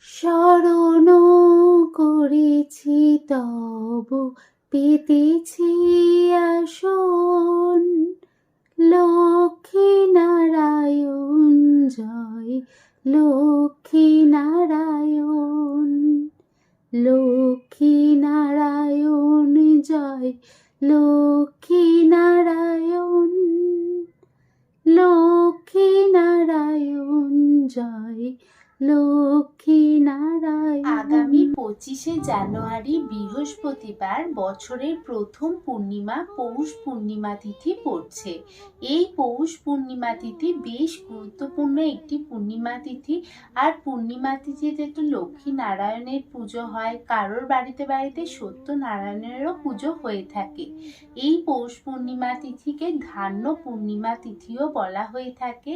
শরণ করেছি তব পেতেছি আসন। লক্ষ্মী নারায়ণ জয়, লক্ষ্মী নারায়ণ, লক্ষ্মী নারায়ণ জয়, লক্ষ্মী নারায়ণ, লক্ষ্মী নারায়ণ জয়, লক্ষ্মী নারায়ণ। আগামী 25শে জানুয়ারি বৃহস্পতিবার বছরের প্রথম পূর্ণিমা পৌষ পূর্ণিমা তিথি পড়ছে। এই পৌষ পূর্ণিমা তিথি বেশ গুরুত্বপূর্ণ একটি পূর্ণিমা তিথি। আর পূর্ণিমা তিথিতে তো লক্ষ্মী নারায়ণের পুজো হয়, কারোর বাড়িতে বাড়িতে সত্যনারায়ণেরও পুজো হয়ে থাকে। এই পৌষ পূর্ণিমা তিথিকে ধান্য পূর্ণিমা তিথিও বলা হয়ে থাকে।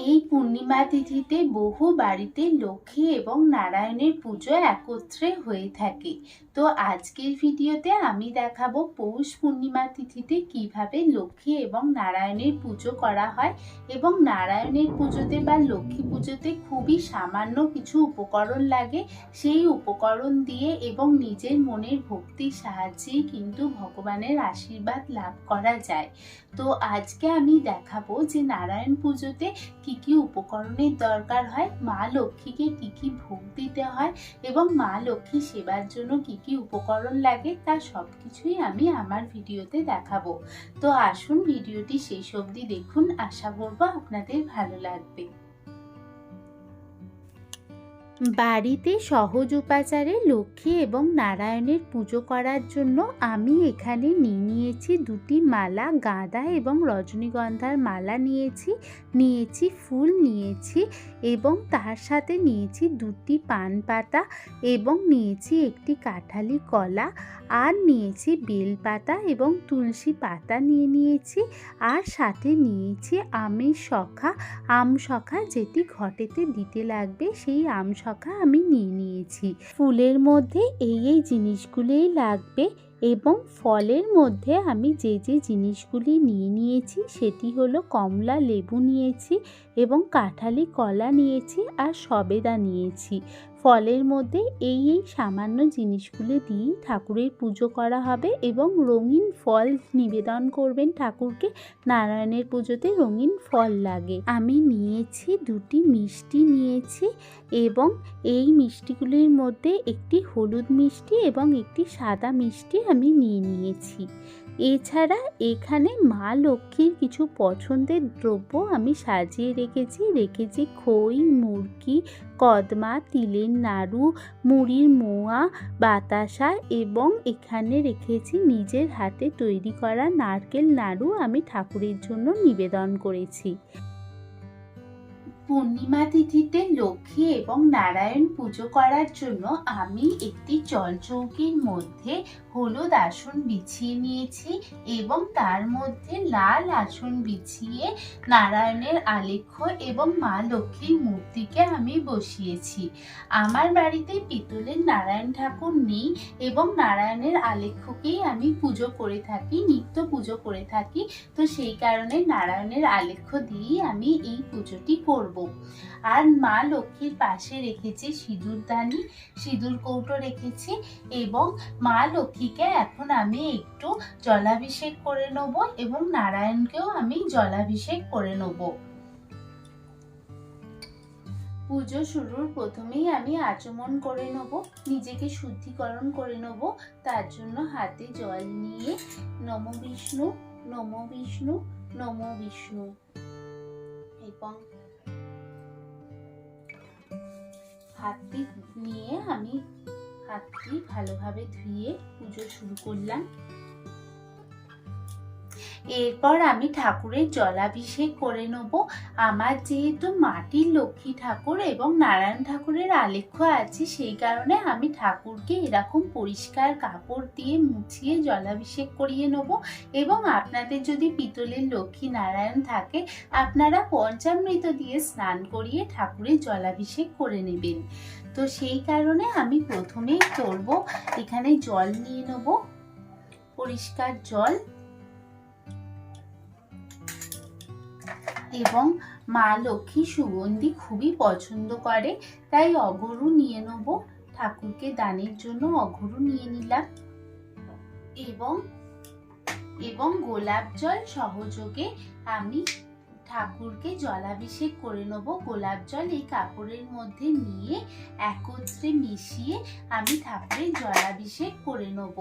এই পূর্ণিমা তিথিতে বহু বাড়িতে লক্ষ্মী এবং নারায়ণের পুজো একত্রে হয়ে থাকে। তো আজকের ভিডিওতে আমি দেখাবো পৌষ পূর্ণিমা তিথিতে কিভাবে লক্ষ্মী এবং নারায়ণের পুজো করা হয়, এবং নারায়ণের পুজোতে বা লক্ষ্মী পুজোতে খুবই সামান্য কিছু উপকরণ লাগে। সেই উপকরণ দিয়ে এবং নিজের মনের ভক্তির সাহায্যেই কিন্তু ভগবানের আশীর্বাদ লাভ করা যায়। তো আজকে আমি দেখাবো যে নারায়ণ পুজোতে কি কি উপকরণের দরকার হয়, মা লক্ষ্মীকে কি কি ভোগ দিতে হয়, এবং মা লক্ষ্মী সেবার জন্য কি কি উপকরণ লাগে, তা সবকিছুই আমি আমার ভিডিওতে দেখাবো। তো আসুন ভিডিওটি শেষ অবধি দেখুন, আশা করব আপনাদের ভালো লাগবে। বাড়িতে সহজ উপাচারে লক্ষ্মী এবং নারায়ণের পুজো করার জন্য আমি এখানে নিয়েছি দুটি মালা, গাঁদা এবং রজনীগন্ধার মালা নিয়েছি ফুল নিয়েছি, এবং তার সাথে নিয়েছি দুটি পান পাতা, এবং নিয়েছি একটি কাঁঠালি কলা, আর নিয়েছি বেলপাতা এবং তুলসী পাতা নিয়েছি, আর সাথে নিয়েছি আম শখা যেটি ঘটেতে দিতে লাগবে, সেই আম শখা আমি নিয়েছি। ফুলের মধ্যে এই জিনিসগুলোই লাগবে, এবং ফলের মধ্যে আমি যে জিনিসগুলি নিয়েছি সেটি হলো কমলা লেবু নিয়েছি, এবং কাঁঠালি কলা নিয়েছি, আর সবেদা নিয়েছি। ফলের মধ্যে এই সামান্য জিনিসগুলি দিয়ে ঠাকুরের পুজো করা হবে, এবং রঙিন ফল নিবেদন করবেন ঠাকুরকে। নারায়ণের পুজোতে রঙিন ফল লাগে। আমি নিয়েছি দুটি মিষ্টি নিয়েছি, এবং এই মিষ্টিগুলির মধ্যে একটি হলুদ মিষ্টি এবং একটি সাদা মিষ্টি আমি নিয়েছি। এছাড়া এখানে মা লক্ষ্মীর কিছু পছন্দের দ্রব্য আমি সাজিয়ে রেখেছি খই, মুরকি, কদমা, তিলের নাড়ু, মুড়ির মোয়া, বাতাসা, এবং এখানে রেখেছি নিজের হাতে তৈরি করা নারকেল নাড়ু, আমি ঠাকুরের জন্য নিবেদন করেছি। পূর্ণিমা তিথিতে লক্ষ্মী এবং নারায়ণ পুজো করার জন্য আমি একটি জলচৌকির মধ্যে হলুদ আসন বিছিয়ে নিয়েছি, এবং তার মধ্যে লাল আসন বিছিয়ে নারায়ণের আলেখ্য এবং মা লক্ষ্মীর মূর্তিকে আমি বসিয়েছি। আমার বাড়িতে পিতলের নারায়ণ ঠাকুর নেই, এবং নারায়ণের আলেখ্যকেই আমি পুজো করে থাকি, নিত্য পুজো করে থাকি। তো সেই কারণে নারায়ণের আলেখ্য দিয়েই আমি এই পুজোটি করব। আর মা লক্ষ্মীর পাশে রেখেছি সিঁদুরদানি, সিঁদুর কৌটো রেখেছি, এবং মা লক্ষ্মীকে এখন আমি একটু জলাভিষেক করে নেব, এবং নারায়ণকেও আমি জলাভিষেক করে নেব। পুজো শুরুর প্রথমেই আমি আচমন করে নেব, নিজেকে শুদ্ধিকরণ করে নেব। তার জন্য হাতে জল নিয়ে নমো বিষ্ণু, নমো বিষ্ণু, নমো বিষ্ণু, এবং হাতটি নিয়ে আমি হাতটি ভালোভাবে ধুয়ে পুজো শুরু করলাম। এরপর আমি ঠাকুরের জলাভিষেক করে নেব। আমার যেহেতু মাটির লক্ষ্মী ঠাকুর এবং নারায়ণ ঠাকুরের আলেখ্য আছে, সেই কারণে আমি ঠাকুরকে এরকম পরিষ্কার কাপড় দিয়ে মুছিয়ে জলাভিষেক করিয়ে নেব। এবং আপনাদের যদি পিতলের লক্ষ্মী নারায়ণ থাকে, আপনারা পঞ্চামৃত দিয়ে স্নান করিয়ে ঠাকুরের জলাভিষেক করে নেবেন। তো সেই কারণে আমি প্রথমেই করব, এখানে জল নিয়ে নেব, পরিষ্কার জল, এবং মা লক্ষ্মী সুগন্ধি খুবই পছন্দ করে, তাই অগরু নিয়ে নেব। ঠাকুরকে দানের জন্য অগরু নিয়ে নিলাম এবং এবং গোলাপ জল সহযোগে আমি ঠাকুরকে জলাভিষেক করে নেব। গোলাপ জল এই কাপড়ের মধ্যে নিয়ে একত্রে মিশিয়ে আমি ঠাকুরের জলাভিষেক করে নেব।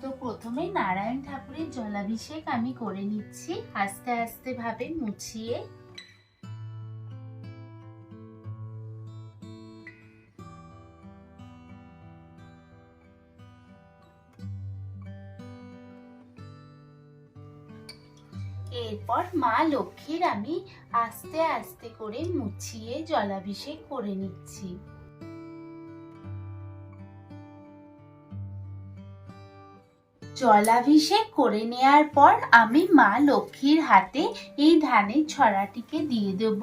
তো প্রথমে নারায়ণ ঠাকুরের জলাভিষেক আমি করে নিচ্ছি আস্তে আস্তে ভাবে মুছিয়ে। এরপর মা লক্ষ্মীর আমি আস্তে আস্তে করে মুছিয়ে জলাভিষেক করে নিচ্ছি। জলাভিষেক করে নেওয়ার পর আমি মা লক্ষ্মীর হাতে এই ধানের ছড়াটিকে দিয়ে দেব।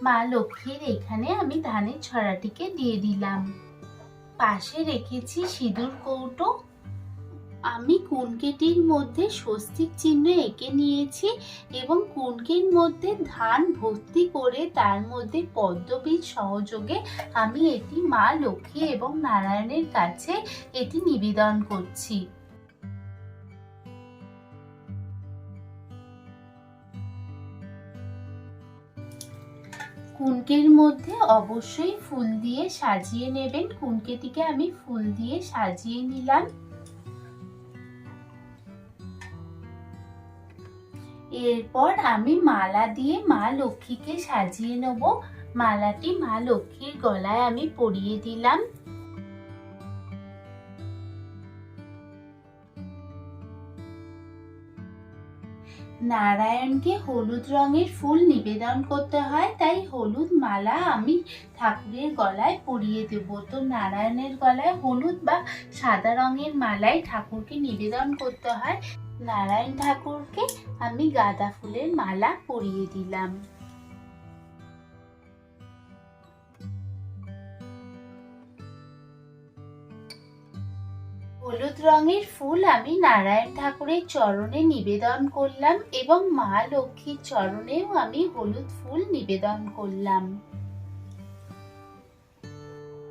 মা লক্ষ্মীর এখানে আমি ধানের ছড়াটিকে দিয়ে দিলাম। পাশে রেখেছি সিঁদুর কৌটো। আমি কুনকেটির মধ্যে স্বস্তিক চিহ্ন এঁকে নিয়েছি এবং কুনকির মধ্যে ধান ভর্তি করে তার মধ্যে পদ্মবীজ সহযোগে আমি এটি মা লক্ষ্মী এবং নারায়ণের কাছে এটি নিবেদন করছি। কুনকের মধ্যে অবশ্যই ফুল দিয়ে সাজিয়ে নেবেন। কুনকেটিকে আমি ফুল দিয়ে সাজিয়ে নিলাম। এরপর আমি মালা দিয়ে মা লক্ষ্মীকে সাজিয়ে নেব। মালাটি মা লক্ষ্মীর গলায় আমি পরিয়ে দিলাম। নারায়ণকে হলুদ রঙের ফুল নিবেদন করতে হয়, তাই হলুদ মালা আমি ঠাকুরের গলায় পরিয়ে দেব। তো নারায়ণের গলায় হলুদ বা সাদা রঙের মালাই ঠাকুরকে নিবেদন করতে হয়। নারায়ণ ঠাকুরকে আমি গাঁদা ফুলের মালা পরিয়ে দিলাম। হলুদ রঙের ফুল আমি নারায়ণ ঠাকুরের চরণে নিবেদন করলাম এবং মা লক্ষ্মীর চরণেও আমি হলুদ ফুল নিবেদন করলাম।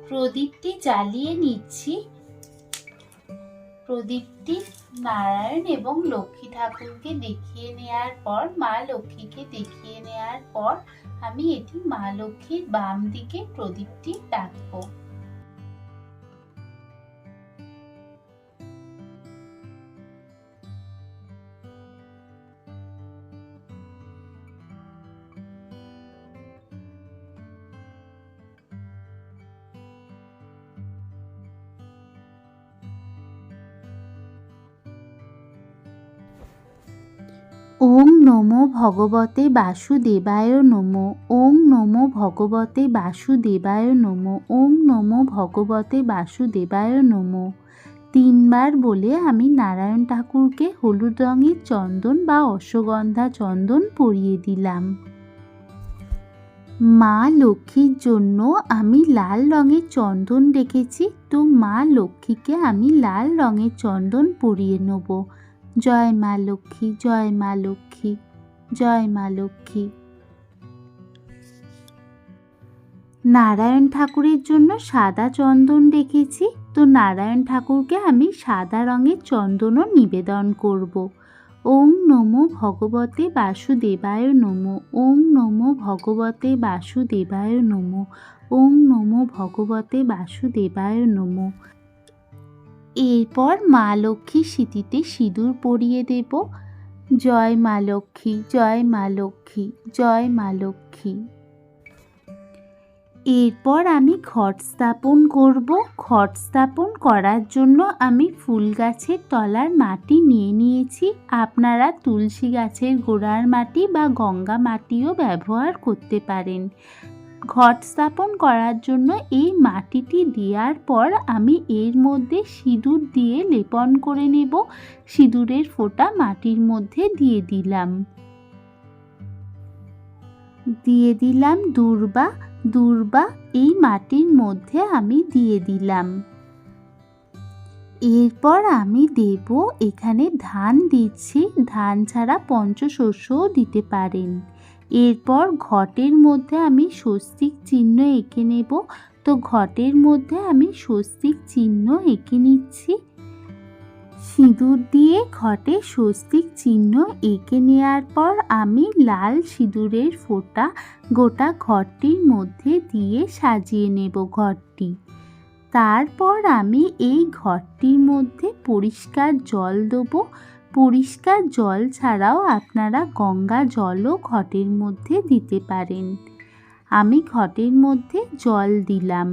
প্রদীপটি জ্বালিয়ে নিচ্ছি। প্রদীপটি নারায়ণ এবং লক্ষ্মী ঠাকুরকে দেখিয়ে নেওয়ার পর, মা লক্ষ্মীকে দেখিয়ে নেওয়ার পর আমি এটি মা লক্ষ্মীর বাম দিকে প্রদীপটি রাখবো। ওম নমো ভগবতে বাসুদেবায় নমো। ওম নমো ভগবতে বাসুদেবায় নমো। ওম নমো ভগবতে বাসুদেবায় নমো। 3 বার বলে আমি নারায়ণ ঠাকুরকে হলুদ রঙের চন্দন বা অশ্বগন্ধা চন্দন পরিয়ে দিলাম। মা লক্ষ্মীর জন্য আমি লাল রঙের চন্দন রেখেছি, তো মা লক্ষ্মীকে আমি লাল রঙের চন্দন পরিয়ে নেব। জয় মা লক্ষ্মী, জয় মা লক্ষ্মী, জয় মা লক্ষ্মী। নারায়ণ ঠাকুরের জন্য সাদা চন্দন রেখেছি, তো নারায়ণ ঠাকুরকে আমি সাদা রঙের চন্দনও নিবেদন করব। ওম নমো ভগবতে বাসুদেবায় নমো। ওম নমো ভগবতে বাসুদেবায় নমো। ওম নমো ভগবতে বাসুদেবায় নমো। এরপর মা লক্ষ্মীর সিঁথিতে সিঁদুর পরিয়ে দেব। জয় মা লক্ষ্মী, জয় মা লক্ষ্মী, জয় মা লক্ষ্মী। এরপর আমি ঘট স্থাপন করব। ঘট স্থাপন করার জন্য আমি ফুল গাছের তলার মাটি নিয়ে নিয়েছি। আপনারা তুলসী গাছের গোড়ার মাটি বা গঙ্গা মাটিও ব্যবহার করতে পারেন। ঘট স্থাপন করার জন্য এই মাটিটি দেওয়ার পর আমি এর মধ্যে সিঁদুর দিয়ে লেপন করে নেব। সিঁদুরের ফোঁটা মাটির মধ্যে দিয়ে দিলাম। দূর্বা এই মাটির মধ্যে আমি দিয়ে দিলাম। এরপর আমি দেব, এখানে ধান দিচ্ছি, ধান ছাড়া পঞ্চশস্যও দিতে পারেন। এরপর ঘটের মধ্যে আমি স্বস্তিক চিহ্ন এঁকে নেব। তো ঘটের মধ্যে আমি স্বস্তিক চিহ্ন এঁকে নিচ্ছি। সিঁদুর দিয়ে ঘটে স্বস্তিক চিহ্ন এঁকে নেওয়ার পর আমি লাল সিঁদুরের ফোঁটা গোটা ঘরটির মধ্যে দিয়ে সাজিয়ে নেব ঘরটি। তারপর আমি এই ঘরটির মধ্যে পরিষ্কার জল দেবো। পরিষ্কার জল ছাড়াও আপনারা গঙ্গা জলও ঘটের মধ্যে দিতে পারেন। আমি ঘটের মধ্যে জল দিলাম।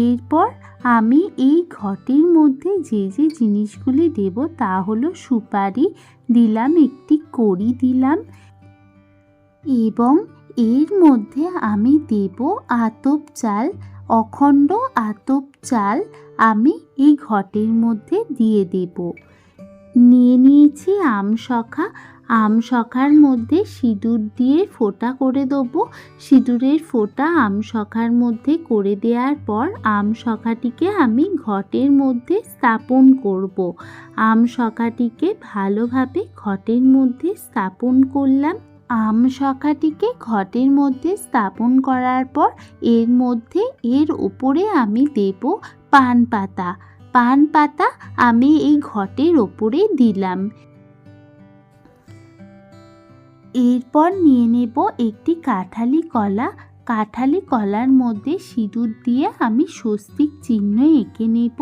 এরপর আমি এই ঘটের মধ্যে যে যে জিনিসগুলি দেব তা হলো সুপারি দিলাম, একটি কড়ি দিলাম এবং এর মধ্যে আমি দেব আতপ চাল, অখণ্ড আতপ চাল আমি এই ঘটের মধ্যে দিয়ে দেব। নিয়ে নিয়েছি আমশখা। আমশখার মধ্যে সিঁদুর দিয়ে ফোঁটা করে দেবো। সিঁদুরের ফোঁটা আমশখার মধ্যে করে দেওয়ার পর আমশখাটিকে আমি ঘটের মধ্যে স্থাপন করব। আমশখাটিকে ভালোভাবে ঘটের মধ্যে স্থাপন করলাম। আমশখাটিকে ঘটের মধ্যে স্থাপন করার পর এর উপরে আমি দেব পান পাতা। পান পাতা আমি এই ঘটের ওপরে দিলাম। এরপর নিয়ে নেব একটি কাঁঠালি কলা। কাঁঠালি কলার মধ্যে সিঁদুর দিয়ে আমি স্বস্তিক চিহ্ন এঁকে নেব।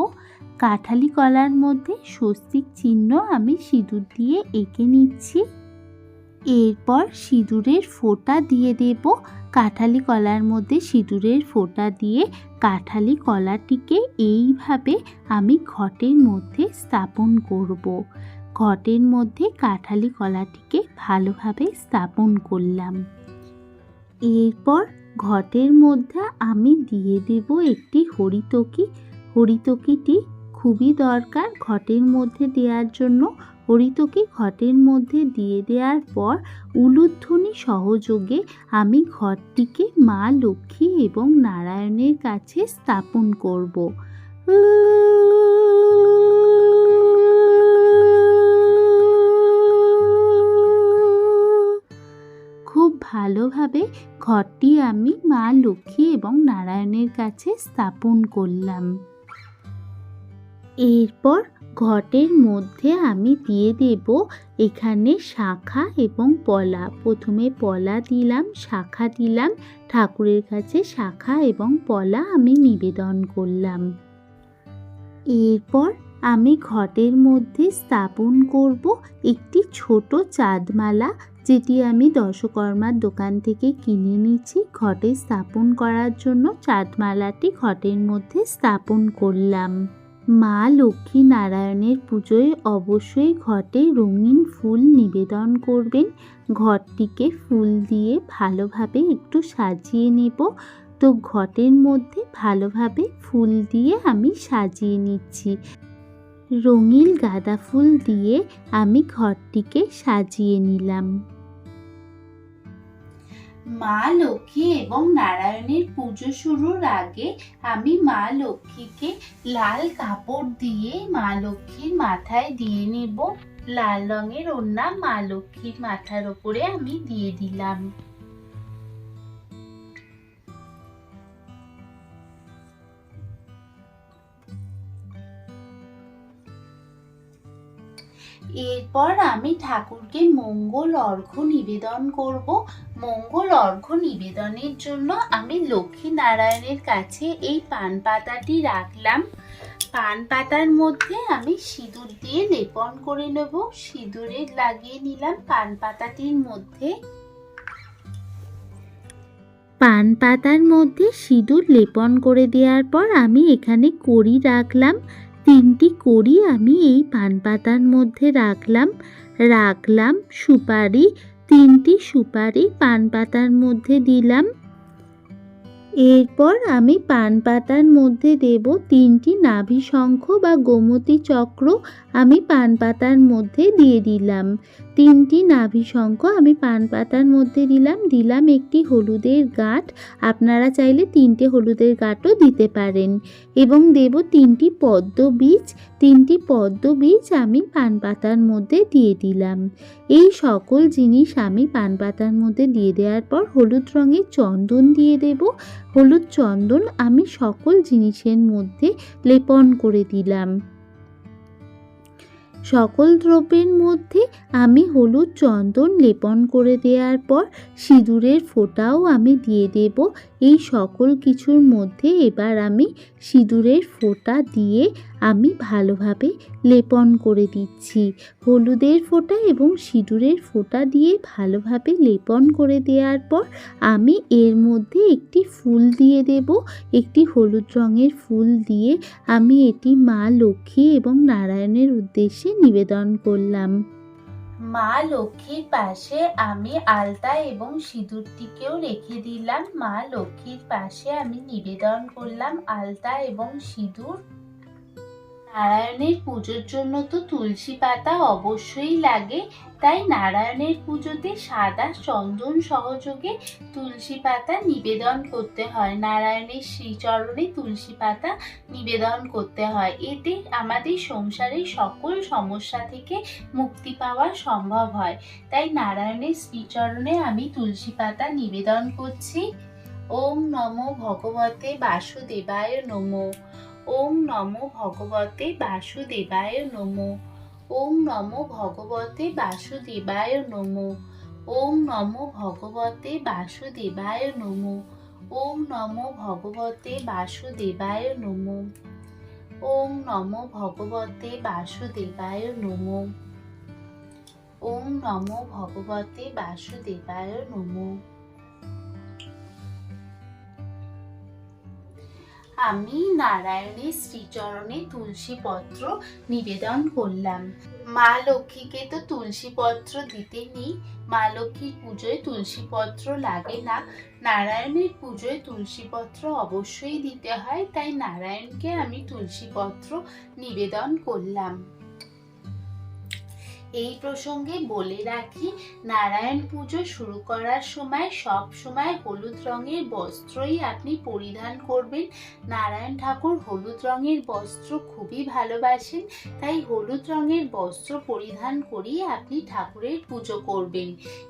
কাঁঠালি কলার মধ্যে স্বস্তিক চিহ্ন আমি সিঁদুর দিয়ে এঁকে নিচ্ছি। এরপর সিঁদুরের ফোঁটা দিয়ে দেব। কাঁঠালি কলার মধ্যে সিঁদুরের ফোঁটা দিয়ে কাঁঠালি কলাটিকে এইভাবে আমি ঘটের মধ্যে স্থাপন করব। ঘটের মধ্যে কাঁঠালি কলাটিকে ভালোভাবে স্থাপন করলাম। এরপর ঘটের মধ্যে আমি দিয়ে দেব একটি হরিতকি। হরিতকিটি খুবই দরকার ঘটের মধ্যে দেওয়ার জন্য। হরিতকি ঘটের মধ্যে দিয়ে দেওয়ার পর উলুধ্বনি সহযোগে আমি ঘরটিকে মা লক্ষ্মী এবং নারায়ণের কাছে স্থাপন করব। খুব ভালোভাবে ঘরটি আমি মা লক্ষ্মী এবং নারায়ণের কাছে স্থাপন করলাম। এরপর ঘটের মধ্যে আমি দিয়ে দেব এখানে শাখা এবং পলা। প্রথমে পলা দিলাম, শাখা দিলাম। ঠাকুরের কাছে শাখা এবং পলা আমি নিবেদন করলাম। এরপর আমি ঘটের মধ্যে স্থাপন করব একটি ছোট চাঁদমালা, যেটি আমি দশকর্মার দোকান থেকে কিনে নিয়েছি। ঘটে স্থাপন করার জন্য চাঁদমালাটি ঘটের মধ্যে স্থাপন করলাম। মা লক্ষ্মী নারায়ণের পুজোয় অবশ্যই ঘটে রঙিন ফুল নিবেদন করবেন। ঘরটিকে ফুল দিয়ে ভালোভাবে একটু সাজিয়ে নেব। তো ঘটের মধ্যে ভালোভাবে ফুল দিয়ে আমি সাজিয়ে নিচ্ছি। রঙিন গাঁদা ফুল দিয়ে আমি ঘরটিকে সাজিয়ে নিলাম। মা লক্ষ্মী এবং নারায়ণের পুজো শুরুর আগে আমি মা লক্ষ্মীকে লাল কাপড় দিয়ে মা লক্ষ্মীর মাথায় দিয়ে নেব। লাল রঙের ওড়না মা লক্ষ্মীর মাথার ওপরে আমি দিয়ে দিলাম। এরপর আমি ঠাকুরকে মঙ্গল অর্ঘ্য নিবেদন করব। মঙ্গল অর্ঘ্য নিবেদনের জন্য আমি লক্ষ্মী নারায়ণের কাছে এই পান পাতাটি রাখলাম। পান পাতার মধ্যে আমি সিঁদুর দিয়ে লেপন করে নেব। সিঁদুরে লাগিয়ে নিলাম পান পাতাটির মধ্যে। পান পাতার মধ্যে সিঁদুর লেপন করে দেওয়ার পর আমি এখানে কড়ি রাখলাম। 3টি কড়ি আমি এই পান পাতার মধ্যে রাখলাম সুপারি। 3টি সুপারি পান পাতার মধ্যে দিলাম। এরপর আমি পান পাতার মধ্যে দেব 3টি নাভি শঙ্খ বা গোমতী চক্র। আমি পান পাতার মধ্যে দিয়ে দিলাম 3টি নাভি শঙ্খ। আমি পান পাতার মধ্যে দিলাম একটি হলুদের গাঁট। আপনারা চাইলে 3টে হলুদের গাঁটও দিতে পারেন। এবং দেব 3টি পদ্ম বীজ। 3টি পদ্ম বীজ আমি পান পাতার মধ্যে দিয়ে দিলাম। এই সকল জিনিস আমি পান পাতার মধ্যে দিয়ে দেওয়ার পর হলুদ রঙের চন্দন দিয়ে দেব। হলুদ চন্দন আমি সকল জিনিসের মধ্যে লেপন করে দিলাম। সকল দ্রব্যের মধ্যে আমি হলুদ চন্দন লেপন করে দেওয়ার পর সিঁদুরের ফোঁটাও আমি দিয়ে দেব। এই সকল কিছুর মধ্যে এবার আমি সিঁদুরের ফোঁটা দিয়ে আমি ভালোভাবে লেপন করে দিচ্ছি। হলুদের ফোঁটা এবং সিঁদুরের ফোঁটা দিয়ে ভালোভাবে লেপন করে দেওয়ার পর আমি এর মধ্যে একটি ফুল দিয়ে দেব। একটি হলুদ রঙের ফুল দিয়ে আমি এটি মা লক্ষ্মী এবং নারায়ণের উদ্দেশ্যে নিবেদন করলাম। মা লক্ষ্মীর পাশে আমি আলতা এবং সিঁদুরটিকেও রেখে দিলাম। মা লক্ষ্মীর পাশে আমি নিবেদন করলাম আলতা এবং সিঁদুর। নারায়ণের পুজোর জন্য তো তুলসী পাতা অবশ্যই লাগে, তাই নারায়ণের পুজোতে সাদা চন্দন সহযোগে তুলসী পাতা নিবেদন করতে হয়। নারায়ণের শ্রীচরণে তুলসী পাতা নিবেদন করতে হয়। এতে আমাদের সংসারের সকল সমস্যা থেকে মুক্তি পাওয়া সম্ভব হয়। তাই নারায়ণের শ্রীচরণে আমি তুলসী পাতা নিবেদন করছি। ওম নমো ভগবতে বাসুদেবায় নমো। ওম নমো ভগবতে বাসুদেবায় নমো। ওম নমো ভগবতে বাসুদেবায় নমো। ওম নমো ভগবতে বাসুদেবায় নমো। ওম নমো ভগবতে বাসুদেবায় নমো। ওম নমো ভগবতে বাসুদেবায় নমো। ওম নমো ভগবতে বাসুদেবায় নমো। আমি নারায়ণের শ্রীচরণে তুলসী পত্র নিবেদন করলাম। মা লক্ষ্মীকে তো তুলসী পত্র দিতে নেই। মা লক্ষ্মীর পুজোয় তুলসী পত্র লাগে না। নারায়ণের পুজোয় তুলসী পত্র অবশ্যই দিতে হয়, তাই নারায়ণকে আমি তুলসী পত্র নিবেদন করলাম। এই প্রসঙ্গে বলে রাখি, নারায়ণ পুজো শুরু করার সময় সব সময় হলুদ রঙের বস্ত্রই আপনি পরিধান করবেন। নারায়ণ ঠাকুর হলুদ রঙের বস্ত্র খুবই ভালোবাসেন, তাই হলুদ রঙের বস্ত্র পরিধান করেই আপনি ঠাকুরের পুজো করবেন।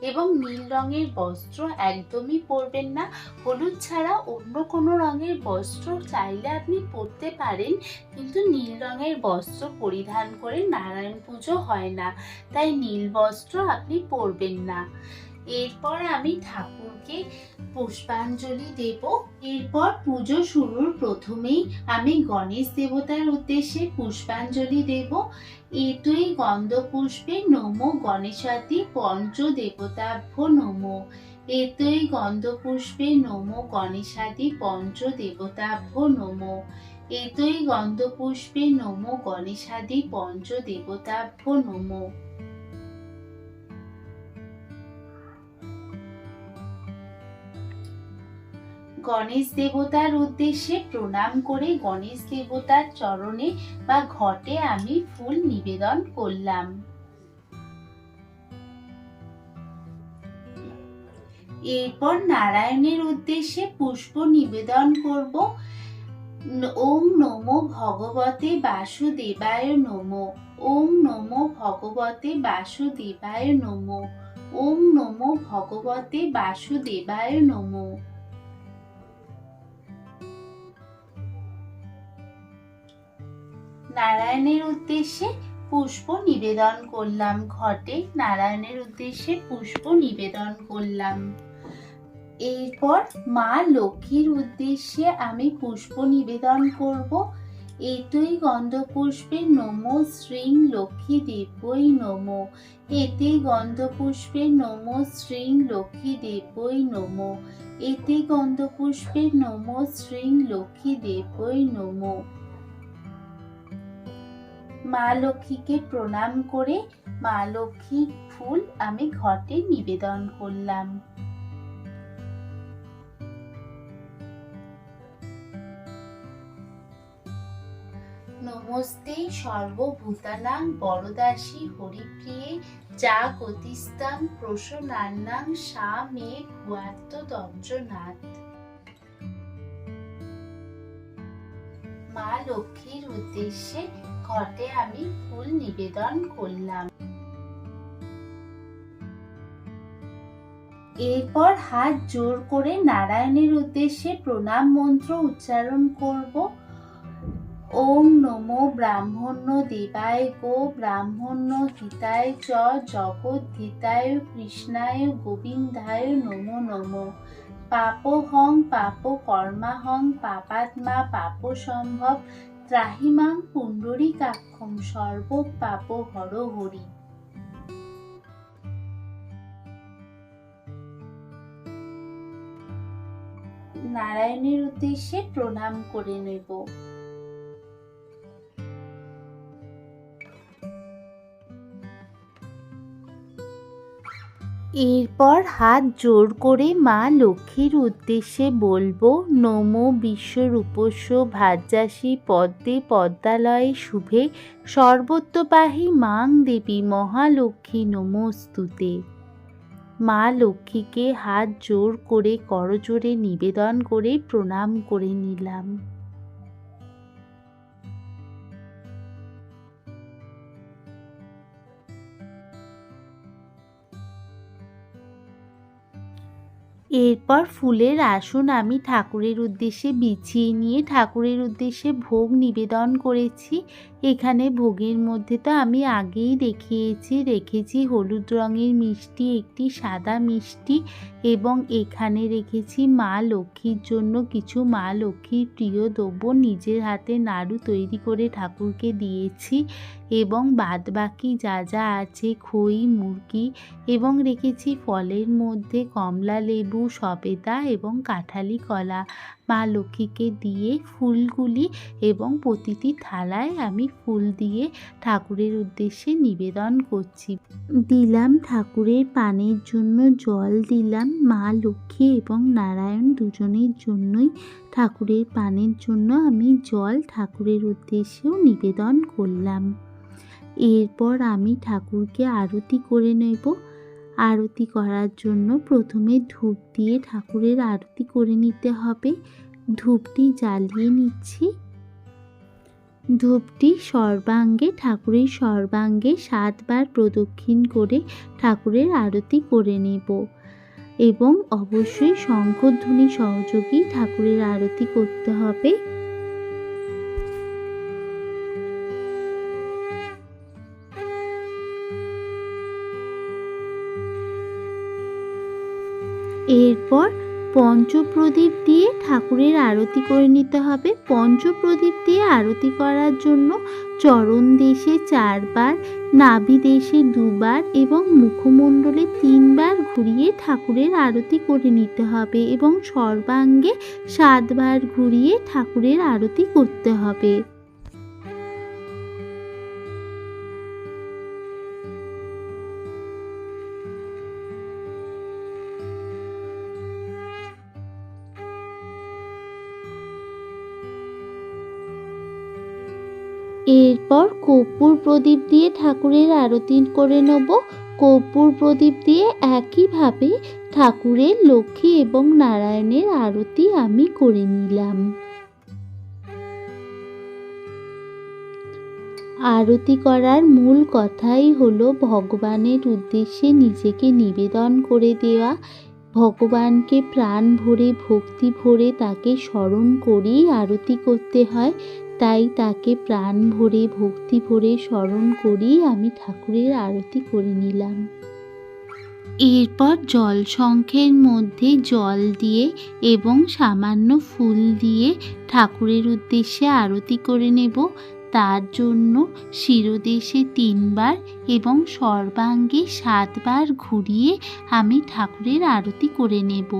এবং নীল রঙের বস্ত্র একদমই পরবেন না। হলুদ ছাড়া অন্য কোনো রঙের বস্ত্র চাইলে আপনি পরতে পারেন, কিন্তু নীল রঙের বস্ত্র পরিধান করে নারায়ণ পুজো হয় না, তাই নীল বস্ত্র আপনি পরবেন না। এরপর আমি ঠাকুরকে পুষ্পাঞ্জলি দেব। এরপর পুজো শুরুর প্রথমেই আমি গণেশ দেবতার উদ্দেশ্যে পুষ্পাঞ্জলি দেব। এতই গন্ধপুষ্পে নমো গণেশাতি পঞ্চ দেবতাভ্য নমো। এতই গন্ধপুষ্পে নমো গণেশাদি পঞ্চ দেবতাভ্য নমো। এতই গন্ধপুষ্পে নমো গণেশাদি পঞ্চ দেবতাভ্য নমো। গণেশ দেবতার উদ্দেশ্যে প্রণাম করে গণেশ দেবতার চরণে বা ঘটে আমি ফুল নিবেদন করলাম। এরপর নারায়ণের উদ্দেশ্যে পুষ্প নিবেদন করব। ওম নমো ভগবতে বাসুদেবায় নমো। ওম নমো ভগবতে বাসুদেবায় নমো। ওম নমো ভগবতে বাসুদেবায় নমো। নারায়ণের উদ্দেশ্যে পুষ্প নিবেদন করলাম। ঘটে নারায়ণের উদ্দেশ্যে পুষ্প নিবেদন করলাম। এরপর মা লক্ষ্মীর উদ্দেশ্যে আমি পুষ্প নিবেদন করব। এতই গন্ধপুষ্পে নমো শ্রীং লক্ষ্মী দেবৈ নমো। এতে গন্ধপুষ্পে নমো শ্রীং লক্ষ্মী দেবৈ নমো। এতে গন্ধপুষ্পে নমো শ্রীং লক্ষ্মী দেবৈ নমো। মা লক্ষ্মীকে প্রণাম করে মা লক্ষ্মীর ফুল আমি ঘটে নিবেদন করলাম। নমস্তে সর্বভূতানাং বরদাসী হরিপ্রিয়ে যা গতিস্তাং প্রসন্নান্নাং সা মে ভুয়াত্ম দঞ্জনাথ। মা লক্ষ্মীর উদ্দেশ্যে ঘটে আমি ফুল নিবেদন করলাম। এরপর হাত জোর করে নারায়ণের উদ্দেশ্যে প্রণাম মন্ত্র উচ্চারণ করব। ওম নমো ব্রাহ্মণ্য দেবায় গো ব্রাহ্মণ্য হিতায় চ জগদ্ধিতায় কৃষ্ণায় গোবিন্দায় নমো নমো। পাপহং পাপ কর্মাহং পাপাত্মা পাপ সম্ভব ত্রাহিমাং পুণ্ডরীকাক্ষং সর্ব পাপ হর হরি। নারায়ণের উদ্দেশ্যে প্রণাম করে নেব। এরপর হাত জোর করে মা লক্ষ্মীর উদ্দেশ্যে বলবো নমো বিশ্বরূপস্য ভাজ্যাসী পদ্মে পদ্মালয়ে শুভে সর্বত্রপাহী মাং দেবী মহালক্ষ্মী নমস্তুতে। মা লক্ষ্মীকে হাত জোর করে করজোড়ে নিবেদন করে প্রণাম করে নিলাম। এরপর ফুলের আসন আমি ঠাকুরের উদ্দেশ্যে বিছিয়ে নিয়ে ঠাকুরের উদ্দেশ্যে ভোগ নিবেদন করেছি। এখানে ভোগের মধ্যে তো আমি আগেই রেখেছি হলুদ রঙের মিষ্টি, একটি সাদা মিষ্টি এবং এখানে রেখেছি মা লক্ষ্মীর জন্য কিছু মা লক্ষ্মীর প্রিয় দ্রব্য। নিজের হাতে নাড়ু তৈরি করে ঠাকুরকে দিয়েছি এবং বাদবাকি যা যা আছে খই মুরগি এবং রেখেছি ফলের মধ্যে কমলা লেবু, সবেদা এবং কাঁঠালি কলা। মা লক্ষ্মীকে দিয়ে ফুলগুলি এবং প্রতিটি থালায় আমি ফুল দিয়ে ঠাকুরের উদ্দেশ্যে নিবেদন করছি। দিলাম ঠাকুরের পানের জন্য জল দিলাম। মা লক্ষ্মী এবং নারায়ণ দুজনের জন্যই ঠাকুরের পানের জন্য আমি জল ঠাকুরের উদ্দেশ্যেও নিবেদন করলাম। এরপর আমি ঠাকুরকে আরতি করে নেব। আরতি করার জন্য প্রথমে ধূপ দিয়ে ঠাকুরের আরতি করে নিতে হবে। ধূপটি জ্বালিয়ে নিচ্ছি। ধূপটি ঠাকুরের সর্বাঙ্গে 7 বার প্রদক্ষিণ করে ঠাকুরের আরতি করে নেব এবং অবশ্যই শঙ্খধ্বনি সহযোগী ঠাকুরের আরতি করতে হবে। এরপর পঞ্চপ্রদীপ দিয়ে ঠাকুরের আরতি করে নিতে হবে। পঞ্চপ্রদীপ দিয়ে আরতি করার জন্য চরণ দেশে 4 বার, নাভি দেশে 2 বার এবং মুখমণ্ডলে 3 বার ঘুরিয়ে ঠাকুরের আরতি করে নিতে হবে এবং সর্বাঙ্গে 7 বার ঘুরিয়ে ঠাকুরের আরতি করতে হবে। এরপর কর্পূর প্রদীপ দিয়ে ঠাকুরের আরতি করে নেব। কর্পূর প্রদীপ দিয়ে একইভাবে ঠাকুরের লক্ষ্মী এবং নারায়ণের আরতি আমি করে নিলাম। আরতি করার মূল কথাই হলো ভগবানের উদ্দেশ্যে নিজেকে নিবেদন করে দেওয়া। ভগবানকে প্রাণ ভরে ভক্তি ভরে তাকে স্মরণ করেই আরতি করতে হয়। তাই তাকে প্রাণ ভরে ভক্তি ভরে স্মরণ করেই আমি ঠাকুরের আরতি করে নিলাম। এরপর জল শঙ্খের মধ্যে জল দিয়ে এবং সামান্য ফুল দিয়ে ঠাকুরের উদ্দেশ্যে আরতি করে নেব। তার জন্য শিরদেশে 3 বার এবং সর্বাঙ্গে 7 বার ঘুরিয়ে আমি ঠাকুরের আরতি করে নেব।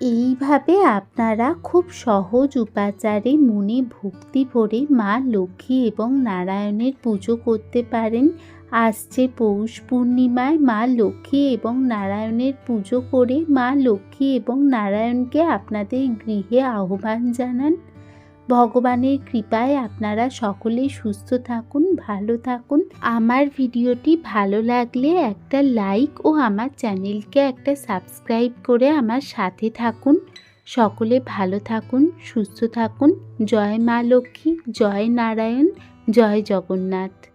এইভাবে আপনারা খুব সহজ উপাচারে মনে ভক্তি ভরে মা লক্ষ্মী এবং নারায়ণের পুজো করতে পারেন। আসছে পৌষ পূর্ণিমায় মা লক্ষ্মী এবং নারায়ণের পুজো করে মা লক্ষ্মী এবং নারায়ণকে আপনাদের গৃহে আহ্বান জানান। ভগবানের কৃপায় আপনারা সকলেই সুস্থ থাকুন, ভালো থাকুন। আমার ভিডিওটি ভালো লাগলে একটা লাইক ও আমার চ্যানেলকে একটা সাবস্ক্রাইব করে আমার সাথে থাকুন। সকলে ভালো থাকুন, সুস্থ থাকুন। জয় মা লক্ষ্মী, জয় নারায়ণ, জয় জগন্নাথ।